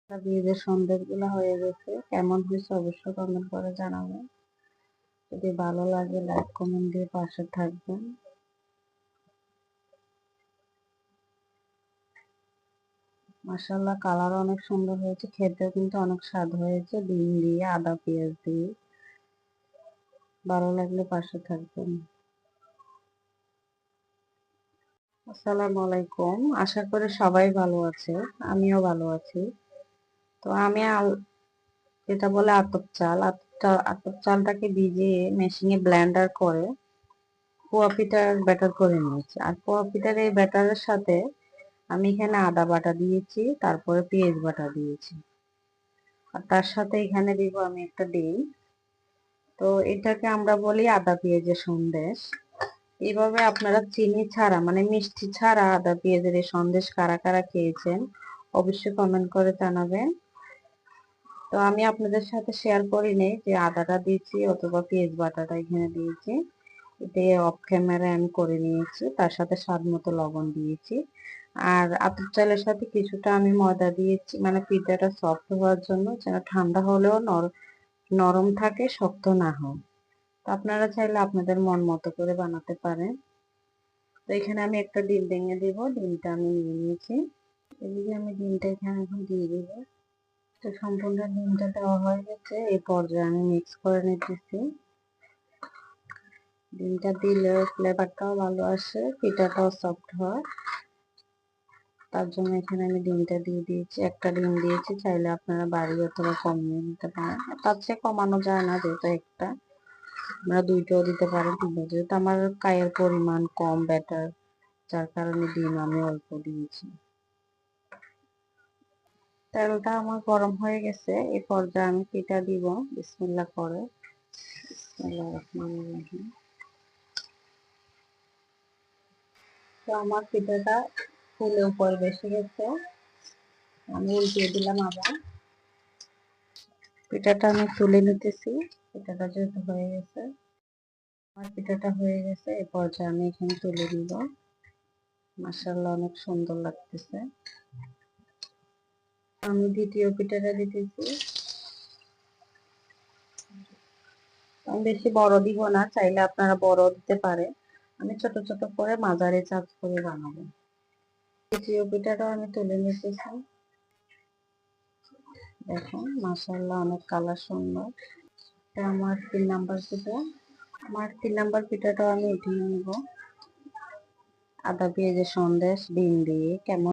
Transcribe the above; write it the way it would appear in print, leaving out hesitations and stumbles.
বিয়ের সন্দেশ গুলা হয়ে গেছে, কেমন হয়েছে অবশ্যই কমেন্ট করে জানাবেন। যদি ভালো লাগে লাইক কমেন্ট দিয়ে পাশে থাকবেন। মাশাআল্লাহ কালার অনেক সুন্দর হয়েছে, খেতেও কিন্তু অনেক স্বাদ হয়েছে, ডিম দিয়ে আদা পেঁয়াজ দিয়ে। ভালো লাগলে পাশে থাকবেন। আসসালামু আলাইকুম, আশা করি সবাই ভালো আছে, আমিও ভালো আছি। তো আমি যেটা বলে আতপ চাল, আতপ চালটাকে ভিজিয়ে মেশিনে ব্লেন্ডার করে পোয়া পিঠার ব্যাটার করে নিয়েছি। আর পোয়া পিঠার এই ব্যাটারের সাথে আমি এখানে আদা বাটা দিয়েছি, তারপরে পেঁয়াজ বাটা দিয়েছি, আর তার সাথে এখানে দিব আমি একটা ডিম। তো এটাকে আমরা বলি আদা পেঁয়াজের সন্দেশ। এইভাবে আপনারা চিনি ছাড়া মানে মিষ্টি ছাড়া আদা পেঁয়াজের এই সন্দেশ কারা কারা খেয়েছেন অবশ্যই কমেন্ট করে জানাবেন। তো আমি আপনাদের সাথে শেয়ার করি নেই যে আদাটা দিয়েছি অথবা পেঁয়াজ বাটাটা এখানে দিয়েছি, এটা অফ ক্যামেরায় আমি করে নিয়েছি। তার সাথে স্বাদ মতো লবণ দিয়েছি, আর আতপ চালের সাথে কিছুটা আমি ময়দা দিয়েছি, মানে পিঠাটা সফট হওয়ার জন্য, যেন ঠান্ডা হলেও নরম থাকে, শক্ত না হয়। তো আপনারা চাইলে আপনাদের মন মতো করে বানাতে পারেন। তো এখানে আমি একটা ডিম ভেঙে দিব, ডিমটা আমি নিয়ে নিয়েছি। এদিকে আমি ডিমটা এখানে এখন দিয়ে দিব। তো সম্পূর্ণ ডিমটা দেওয়া হয়ে গেছে, এই পর্যায়ে আমি মিক্স করে নিতেছি। ডিমটা দিলে ফ্লেভারটাও ভালো আসে, পিঠাটাও সফট হয়। তার জন্য এখানে আমি ডিমটা দিয়ে দিয়েছি, একটা ডিম দিয়েছি, চাইলে আপনারা বাড়িয়ে অথবা কমিয়ে নিতে পারেন। তার চেয়ে কমানো যায় না, যেহেতু একটা, আপনারা দুইটাও দিতে পারেন। যেহেতু আমার কায়ের পরিমাণ কম ব্যাটার, যার কারণে ডিম আমি অল্প দিয়েছি। তেলটা আমার গরম হয়ে গেছে, এই পর্যায়ে আমি পিঠা দিব বিসমিল্লাহ করে। বিসমিল্লাহির রহমানির রহিম। তো আমার পিঠাটা ফুলে উপরে বেশি গেছে, আমি উল্টিয়ে দিলাম আবার। পিঠাটা আমি তুলে নিতেছি, পিঠাটা যেহেতু হয়ে গেছে, আমার পিঠাটা হয়ে গেছে, এই পর্যায়ে আমি এখানে তুলে দিব। মাশাআল্লাহ অনেক সুন্দর লাগতেছে। আমি দ্বিতীয় পিঠাটা দিতেছি। আমি বেশি বড় দিব না, চাইলে আপনারা বড় দিতে পারে, আমি ছোট ছোট করে মাঝারি চাপ করে বানাবো। তৃতীয় পিঠাটাও আমি তুলে নিতেছি। দেখুন মাশাআল্লাহ অনেক কালার সুন্দর। এটা আমার 3 নাম্বার পিঠা। আমার 3 নাম্বার পিঠাটাও আমি উঠিয়ে নিব। আদা পেঁয়াজের সন্দেশ ডিম দিয়ে কেমন